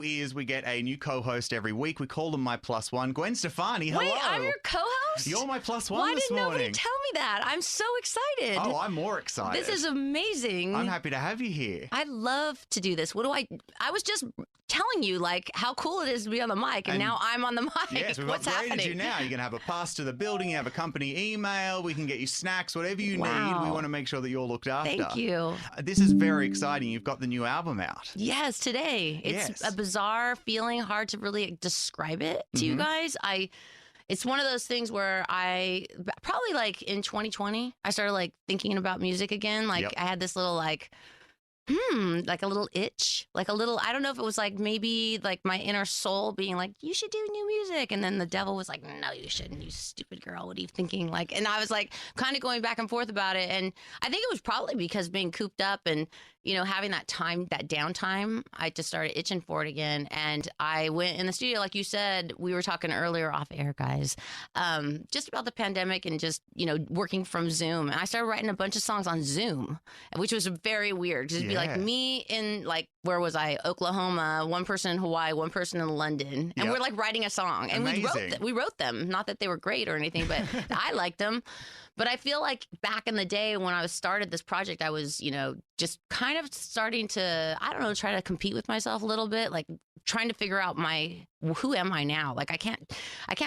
is we get a new co-host every week. We call them my plus one. Gwen Stefani, hello. Wait, I'm your co-host? You're my plus one Why this didn't morning. nobody tell me that? I'm so excited. Oh, I'm more excited. This is amazing. I'm happy to have you here. I love to do this. I was just telling you, like, how cool it is to be on the mic, and now I'm on the mic. Yes, we've What's upgraded happening? you now. You're going to have a pass to the building. You have a company email. We can get you snacks, whatever you need. We want to make sure that you're looked after. Thank you. This is very exciting. You've got the new album out. Yes, today. It's a bizarre feeling, hard to really describe it to you guys. It's one of those things where I probably like in 2020, I started like thinking about music again. Like I had this little like a little itch, like a little, I don't know if it was like maybe like my inner soul being like, you should do new music. And then the devil was like, no, you shouldn't, you stupid girl. What are you thinking? Like, and I was like kind of going back and forth about it. And I think it was probably because being cooped up and, you know, having that time, that downtime, I just started itching for it again. And I went in the studio, like you said, we were talking earlier off air, guys, just about the pandemic and just, you know, working from Zoom. And I started writing a bunch of songs on Zoom, which was very weird. Just be like me in like, where was I? Oklahoma, one person in Hawaii, one person in London. And we're like writing a song. And we wrote them. Not that they were great or anything, but I liked them. But I feel like back in the day when I started this project, I was, you know, just kind of starting to, I don't know, try to compete with myself a little bit, like trying to figure out who am I now? Like I can't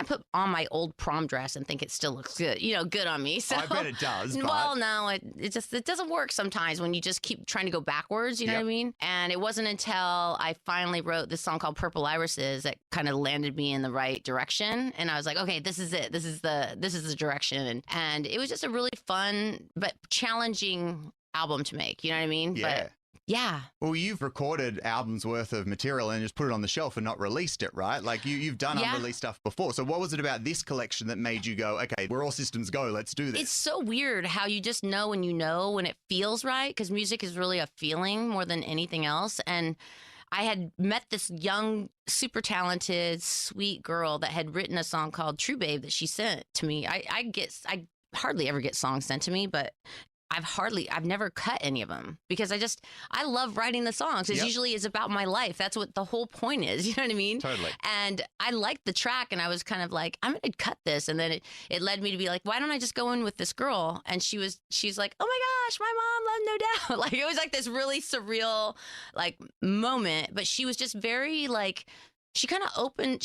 put on my old prom dress and think it still looks good, you know, good on me. So I bet it does. But... Well, no, it doesn't work sometimes when you just keep trying to go backwards, you know what I mean? And it wasn't until I finally wrote this song called Purple Irises that kind of landed me in the right direction. And I was like, okay, this is it. This is the direction. And it was just a really fun but challenging album to make. You know what I mean? Yeah. But yeah. Well, you've recorded albums worth of material and just put it on the shelf and not released it, right? Like you've done unreleased stuff before. So what was it about this collection that made you go, okay, we're all systems go, let's do this? It's so weird how you just know when you know when it feels right, because music is really a feeling more than anything else. And I had met this young, super talented, sweet girl that had written a song called True Babe that she sent to me. I hardly ever get songs sent to me, but I've never cut any of them because I love writing the songs. It usually is about my life. That's what the whole point is. You know what I mean? Totally. And I liked the track and I was kind of like, I'm going to cut this. And then it led me to be like, why don't I just go in with this girl? And she's like, oh my gosh, my mom loved No Doubt. Like it was like this really surreal like moment, but she was just very like, she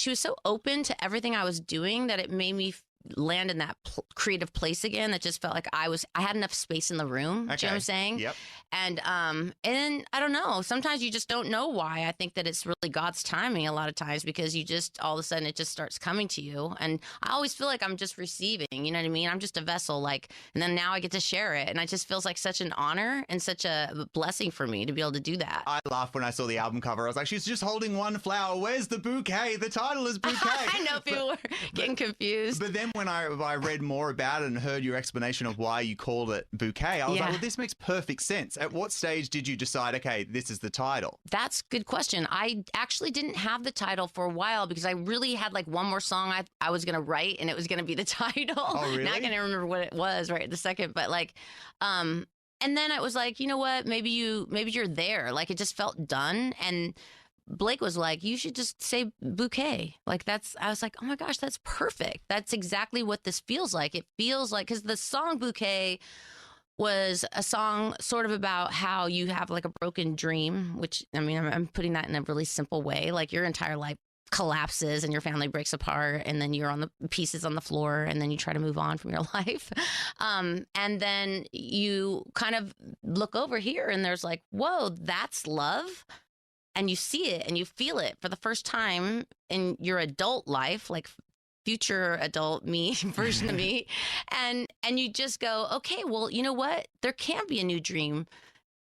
was so open to everything I was doing that it made me land in that creative place again that just felt like I had enough space in the room. Okay. Do you know what I'm saying? Yep. And then I don't know, sometimes you just don't know why. I think that it's really God's timing a lot of times because you just all of a sudden it just starts coming to you. And I always feel like I'm just receiving, you know what I mean? I'm just a vessel, like, and then now I get to share it. And it just feels like such an honor and such a blessing for me to be able to do that. I laughed when I saw the album cover. I was like, she's just holding one flower. Where's the bouquet? The title is Bouquet. I know people were getting confused. But then when I read more about it and heard your explanation of why you called it Bouquet, I was like, well, this makes perfect sense. At what stage did you decide, okay, this is the title? That's a good question. I actually didn't have the title for a while because I really had like one more song I was going to write and it was going to be the title. Oh, really? Now I can't even remember what it was right at the second, but like, and then I was like, you know what, maybe you're there. Like it just felt done. And Blake was like, you should just say Bouquet. Like I was like, oh my gosh, that's perfect. That's exactly what this feels like. It feels like, because the song Bouquet was a song sort of about how you have like a broken dream, which, I mean, I'm putting that in a really simple way. Like your entire life collapses and your family breaks apart and then you're on the pieces on the floor and then you try to move on from your life. And then you kind of look over here and there's like, whoa, that's love. And you see it and you feel it for the first time in your adult life, like future adult me, version of me. And you just go, okay, well, you know what? There can be a new dream.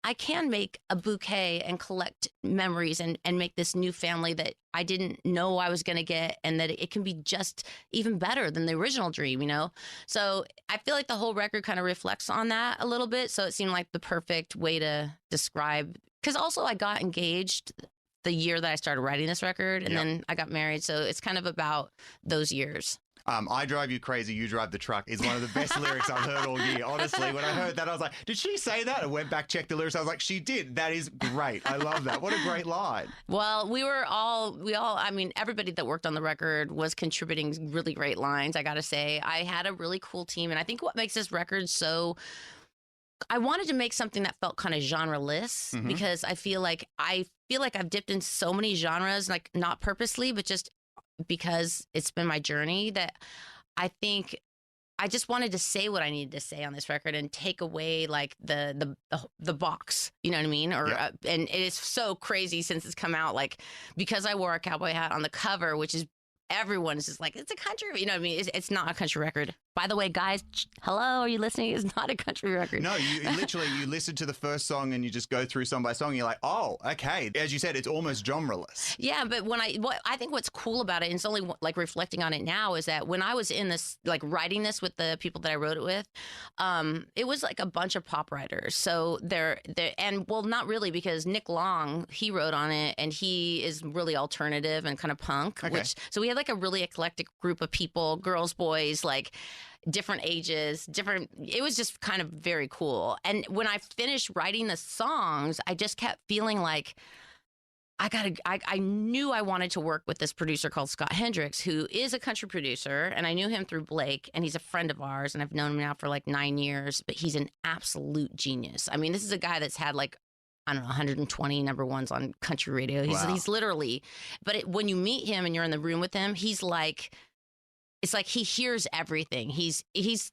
I can make a bouquet and collect memories and make this new family that I didn't know I was going to get, and that it can be just even better than the original dream, you know? So I feel like the whole record kind of reflects on that a little bit. So it seemed like the perfect way to describe, because also I got engaged the year that I started writing this record, and then I got married. So it's kind of about those years. I drive you crazy, you drive the truck is one of the best lyrics I've heard all year. Honestly, when I heard that, I was like, did she say that? I went back, checked the lyrics. I was like, she did. That is great. I love that. What a great line. Well, I mean, everybody that worked on the record was contributing really great lines, I got to say. I had a really cool team. And I think what makes this record so... I wanted to make something that felt kind of genre-less because I feel like I've dipped in so many genres, like not purposely, but just because it's been my journey, that I think I just wanted to say what I needed to say on this record and take away like the box, you know what I mean? Or and it is so crazy since it's come out, like because I wore a cowboy hat on the cover, which is everyone is just like, it's a country, you know what I mean? It's not a country record. By the way, guys, hello, are you listening? It's not a country record. No, you listen to the first song and you just go through song by song and you're like, oh, okay. As you said, it's almost genreless. Yeah, but I think what's cool about it, and it's only like reflecting on it now, is that when I was in this, like writing this with the people that I wrote it with, it was like a bunch of pop writers. So not really, because Nick Long, he wrote on it and he is really alternative and kind of punk, so we had like a really eclectic group of people, girls, boys, like different ages, it was just kind of very cool. And when I finished writing the songs, I just kept feeling like I knew I wanted to work with this producer called Scott Hendricks, who is a country producer, and I knew him through Blake, and he's a friend of ours, and I've known him now for like 9 years, but he's an absolute genius. I mean, this is a guy that's had like, I don't know, 120 number ones on country radio. He's literally, but when you meet him and you're in the room with him, he's like, it's like he hears everything. He's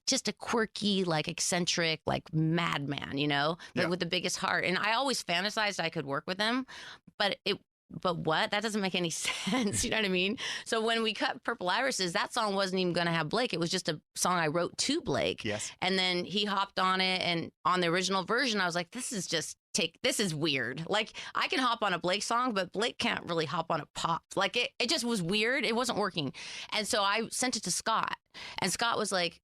just a quirky, like eccentric, like madman, you know, but with the biggest heart. And I always fantasized I could work with him, but what? That doesn't make any sense. You know what I mean? So when we cut Purple Irises, that song wasn't even going to have Blake. It was just a song I wrote to Blake. Yes. And then he hopped on it. And on the original version, I was like, this is weird. Like, I can hop on a Blake song, but Blake can't really hop on a pop. Like, it just was weird. It wasn't working. And so I sent it to Scott. And Scott was like,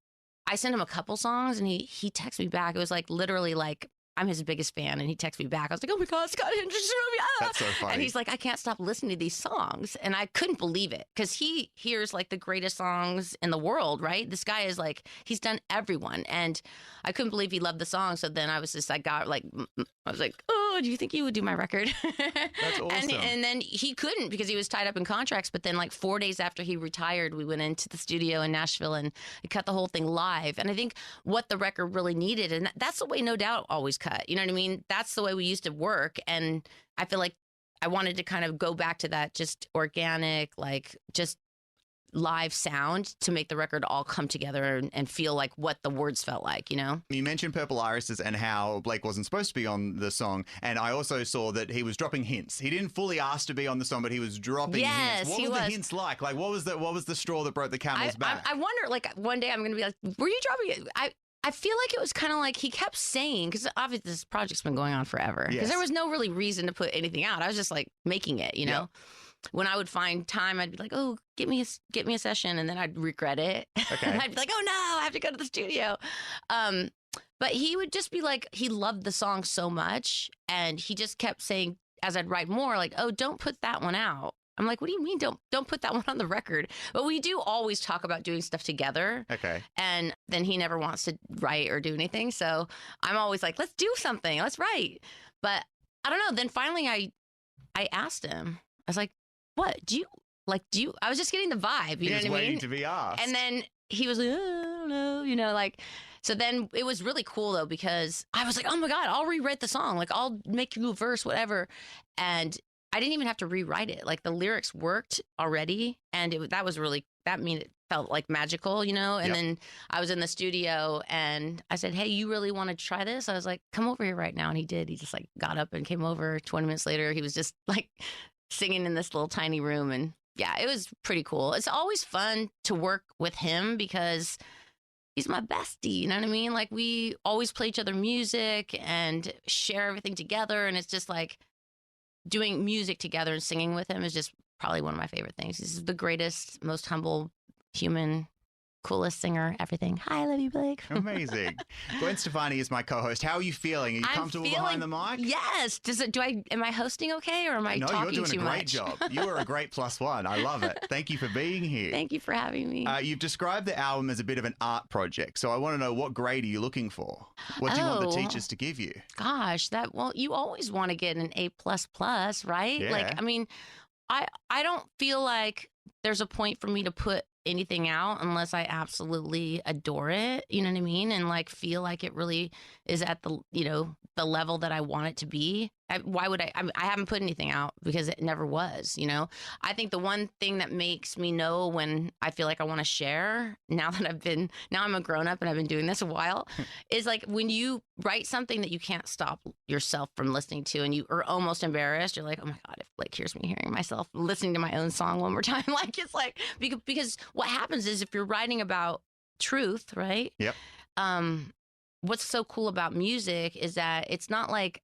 I sent him a couple songs, and he texted me back. It was like literally like, I'm his biggest fan, and he texted me back. I was like, oh my God, Scott Hendricks. That's so funny. And he's like, I can't stop listening to these songs. And I couldn't believe it, because he hears like the greatest songs in the world, right? This guy is like, he's done everyone. And I couldn't believe he loved the song. So then I was like, oh, do you think he would do my record? That's awesome. And then he couldn't, because he was tied up in contracts. But then like 4 days after he retired, we went into the studio in Nashville and we cut the whole thing live. And I think what the record really needed, and that's the way No Doubt always cut. You know what I mean? That's the way we used to work. And I feel like I wanted to kind of go back to that just organic, like just live sound to make the record all come together and feel like what the words felt like, you know? You mentioned Purple Irises and how Blake wasn't supposed to be on the song. And I also saw that he was dropping hints. He didn't fully ask to be on the song, but he was dropping hints. What were the hints like? Like, what was the straw that broke the camel's back? I wonder, like, one day I'm going to be like, were you dropping it? I feel like it was kind of like he kept saying, because obviously this project's been going on forever, because there was no really reason to put anything out. I was just like making it, you know? When I would find time, I'd be like, oh, get me a session. And then I'd regret it. Okay. And I'd be like, oh no, I have to go to the studio. But he would just be like, he loved the song so much. And he just kept saying, as I'd write more, like, oh, don't put that one out. I'm like, what do you mean? Don't put that one on the record. But we do always talk about doing stuff together. Okay. And then he never wants to write or do anything. So I'm always like, let's do something. Let's write. But I don't know. Then finally I asked him, I was like, what? I was just getting the vibe. You know what I mean? He was waiting to be asked. And then he was like, oh, I don't know, you know, like, so then it was really cool though, because I was like, oh my God, I'll rewrite the song. Like, I'll make you a verse, whatever. And I didn't even have to rewrite it. Like, the lyrics worked already. And it felt like magical, you know? And then I was in the studio and I said, hey, you really want to try this? I was like, come over here right now. And he did. He just like got up and came over. 20 minutes later, he was just like singing in this little tiny room. And yeah, it was pretty cool. It's always fun to work with him because he's my bestie. You know what I mean? Like, we always play each other music and share everything together. And it's just like doing music together and singing with him is just probably one of my favorite things. He's the greatest, most humble human coolest singer, everything. Hi, I love you, Blake. Amazing. Gwen Stefani is my co-host. How are you feeling? Are you comfortable behind the mic? Yes. Am I hosting okay, or am I talking too much? No, you're doing a great job. You are a great +1. I love it. Thank you for being here. Thank you for having me. You've described the album as a bit of an art project, so I want to know, what grade are you looking for? What do you want the teachers to give you? Gosh, you always want to get an A++, right? Yeah. Like, I mean, I don't feel like there's a point for me to put anything out unless I absolutely adore it, you know what I mean? And like feel like it really is at the, the level that I want it to be. Why would I haven't put anything out because it never was, I think the one thing that makes me know when I feel like I want to share, now I'm a grown up and I've been doing this a while, is like when you write something that you can't stop yourself from listening to and you are almost embarrassed, you're like, oh my God, if Blake hears me hearing myself listening to my own song one more time, like it's like, because what happens is if you're writing about truth, right? Yep. What's so cool about music is that it's not like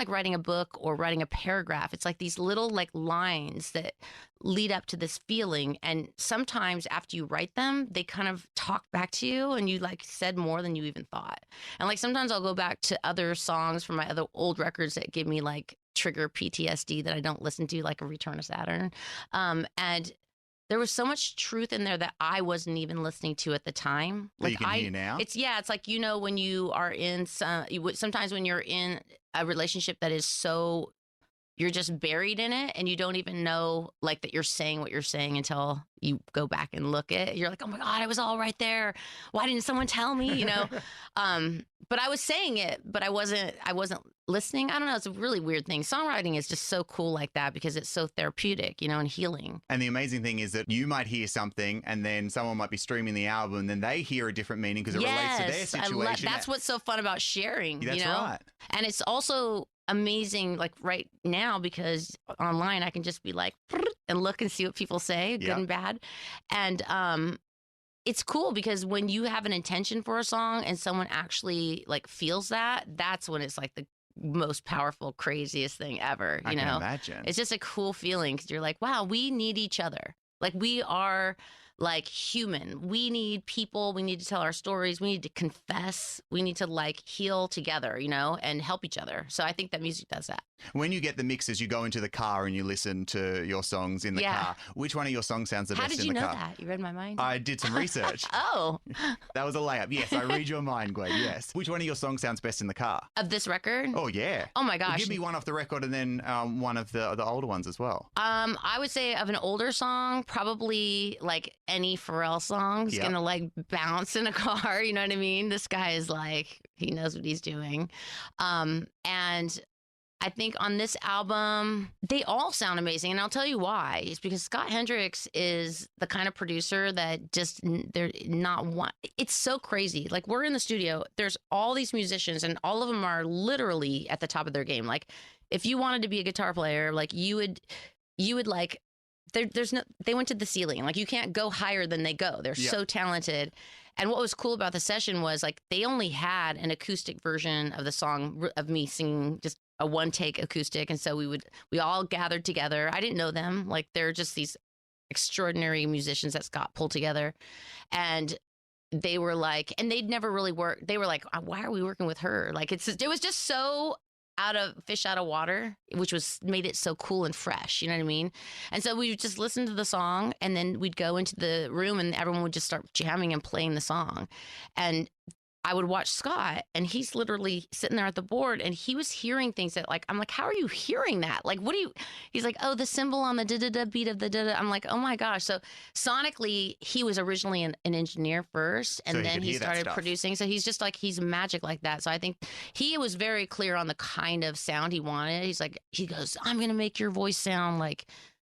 writing a book or writing a paragraph. It's like these little like lines that lead up to this feeling. And sometimes after you write them, they kind of talk back to you and you like said more than you even thought. And like sometimes I'll go back to other songs from my other old records that give me like trigger PTSD that I don't listen to, like a Return to Saturn. And there was so much truth in there that I wasn't even listening to at the time. Like, you can hear now? It's like, when you are in sometimes when you're in a relationship that is so, you're just buried in it and you don't even know like that you're saying what you're saying until you go back and look at it. You're like, oh my God, I was all right there. Why didn't someone tell me, but I was saying it, but I wasn't listening. I don't know. It's a really weird thing. Songwriting is just so cool like that because it's so therapeutic, and healing. And the amazing thing is that you might hear something and then someone might be streaming the album and then they hear a different meaning because it relates to their situation. That's what's so fun about sharing. That's right. And it's also amazing, like right now, because online I can just be like and look and see what people say, good and bad. And it's cool because when you have an intention for a song and someone actually like feels that's when it's like the most powerful, craziest thing ever. I can imagine. It's just a cool feeling because you're like, wow, we need each other. Like we are like human. We need people. We need to tell our stories. We need to confess. We need to like heal together, and help each other. So I think that music does that. When you get the mixes, you go into the car and you listen to your songs in the car. Which one of your songs sounds the best in the car? How did you know that? You read my mind? I did some research. Oh. That was a layup. Yes, I read your mind, Gwen. Yes. Which one of your songs sounds best in the car? Of this record? Oh, yeah. Oh, my gosh. Well, give me one off the record and then one of the older ones as well. I would say of an older song, probably like any Pharrell song's going to like bounce in a car. You know what I mean? This guy is like, he knows what he's doing. And I think on this album, they all sound amazing. And I'll tell you why. It's because Scott Hendricks is the kind of producer that just, they're not one. It's so crazy. Like we're in the studio, there's all these musicians and all of them are literally at the top of their game. Like if you wanted to be a guitar player, like you would like, they went to the ceiling. Like you can't go higher than they go. They're so talented. And what was cool about the session was like they only had an acoustic version of the song of me singing just a one take acoustic. And so we all gathered together. I didn't know them. Like they're just these extraordinary musicians that Scott pulled together. And they were like, and they'd never really worked. They were like, why are we working with her? Like it was just so fish out of water, which made it so cool and fresh. You know what I mean? And so we would just listen to the song and then we'd go into the room and everyone would just start jamming and playing the song. And I would watch Scott and he's literally sitting there at the board and he was hearing things that like, I'm like, how are you hearing that? Like, he's like, oh, the cymbal on the da-da-da beat of the da-da. I'm like, oh my gosh. So sonically, he was originally an engineer first and then he started producing. So he's just like, he's magic like that. So I think he was very clear on the kind of sound he wanted. He goes, I'm going to make your voice sound like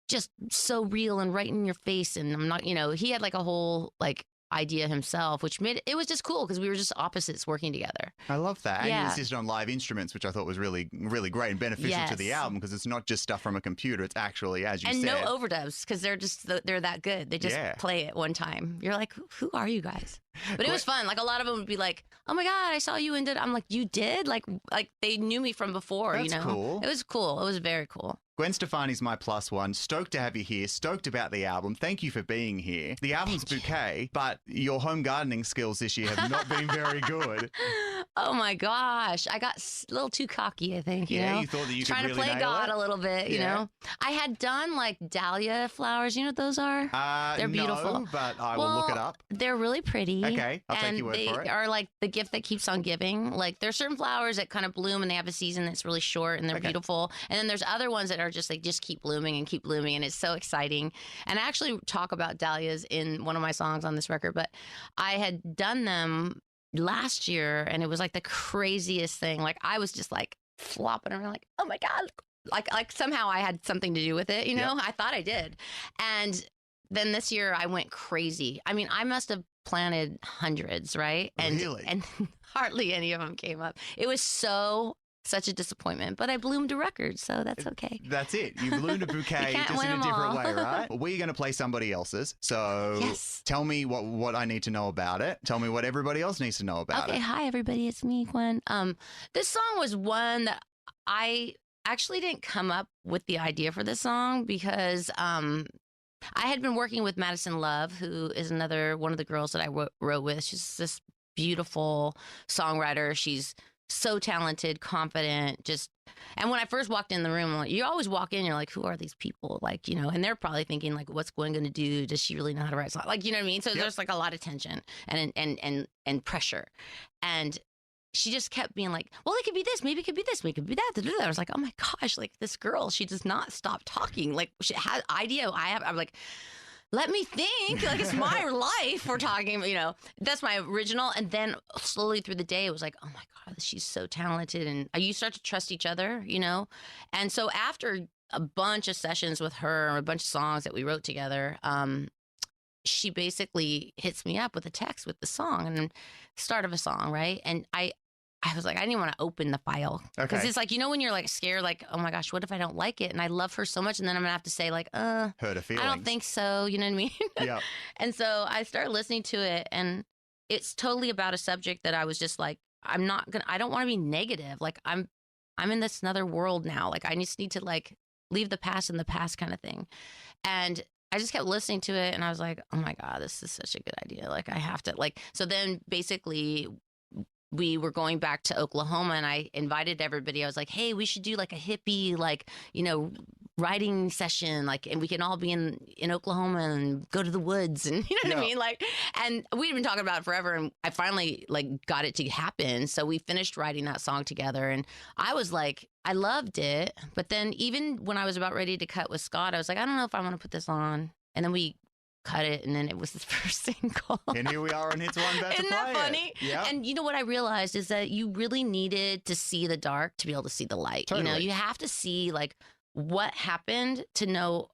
just so real and right in your face. And I'm not, he had like a whole like idea himself, which made it was just cool because we were just opposites working together. I love that. And you insisted on live instruments, which I thought was really, really great and beneficial to the album because it's not just stuff from a computer. It's actually, as you said. And no overdubs because they're that good. They just play it one time. You're like, who are you guys? But it was fun. Like a lot of them would be like, "Oh my God, I saw you and did." I'm like, "You did?" Like they knew me from before. That's cool. It was cool. It was very cool. Gwen Stefani's my +1. Stoked to have you here. Stoked about the album. Thank you for being here. The album's Bouquet, but your home gardening skills this year have not been very good. Oh my gosh. I got a little too cocky, I think. You know? You thought that you Trying could really to play nail God it? a little bit, you know? I had done like dahlia flowers. You know what those are? They're beautiful. No, but I will look it up. They're really pretty. Okay, I'll take your word for it. They are like the gift that keeps on giving. Like there's certain flowers that kind of bloom and they have a season that's really short and they're beautiful. And then there's other ones that are just like just keep blooming and it's so exciting. And I actually talk about dahlias in one of my songs on this record, but I had done them last year and it was like the craziest thing. Like I was just like flopping around like, oh my God. Like somehow I had something to do with it, you know? I thought I did. And then this year I went crazy. I mean, I must have planted hundreds, right? And really? And hardly any of them came up. It was such a disappointment, but I bloomed a record, so that's okay. That's it. You bloomed a bouquet just in a different way, right? We're going to play somebody else's. So tell me what I need to know about it. Tell me what everybody else needs to know about it. Okay, hi everybody, it's me, Gwen. This song was one that I actually didn't come up with the idea for this song because I had been working with Madison Love, who is another one of the girls that I wrote with. She's this beautiful songwriter. She's so talented, confident, and when I first walked in the room, I'm like, you always walk in, you're like, who are these people? Like, you know, and they're probably thinking like, what's Gwen going to do? Does she really know how to write songs? Like, you know what I mean? So there's like a lot of tension and pressure. And she just kept being like, well, it could be this, maybe it could be this, maybe it could be that. I was like, oh my gosh, like this girl, she does not stop talking. Like she has idea. I'm like, let me think. Like it's my life we're talking about, you know. That's my original. And then slowly through the day, it was like, oh my God, she's so talented. And you start to trust each other, you know. And so after a bunch of sessions with her, a bunch of songs that we wrote together, she basically hits me up with a text with the song and start of a song, right? And I was like, I didn't want to open the file. Because it's like, you know, when you're like scared, like, oh my gosh, what if I don't like it? And I love her so much. And then I'm going to have to say like, hurt her feelings. I don't think so. You know what I mean? Yeah. And so I started listening to it and it's totally about a subject that I was just like, I don't want to be negative. Like I'm in this another world now. Like I just need to like leave the past in the past kind of thing. And I just kept listening to it and I was like, oh my God, this is such a good idea. Like I have to so then basically we were going back to Oklahoma and I invited everybody. I was like, hey, we should do like a hippie, like, you know, writing session, like, and we can all be in Oklahoma and go to the woods and you know what I mean? Like, and we'd been talking about it forever and I finally like got it to happen. So we finished writing that song together and I was like, I loved it. But then even when I was about ready to cut with Scott, I was like, I don't know if I want to put this on. And then we cut it, and then it was the first single. And here we are on Hits One, about to play. Isn't that funny? Yeah. And you know what I realized is that you really needed to see the dark to be able to see the light. Totally. You know, you have to see like what happened to know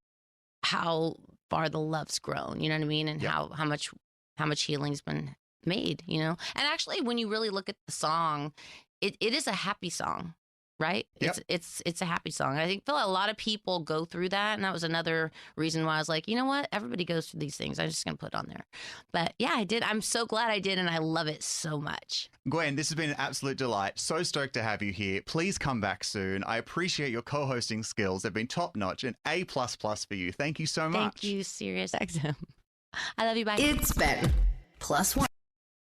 how far the love's grown. You know what I mean? And how much healing's been made. You know. And actually, when you really look at the song, it is a happy song. Right? Yep. It's a happy song. I feel a lot of people go through that. And that was another reason why I was like, you know what? Everybody goes through these things. I'm just going to put it on there. But yeah, I did. I'm so glad I did. And I love it so much. Gwen, this has been an absolute delight. So stoked to have you here. Please come back soon. I appreciate your co-hosting skills. They've been top notch and A++ for you. Thank you so much. Thank you, Sirius XM. I love you. Bye. It's been +1.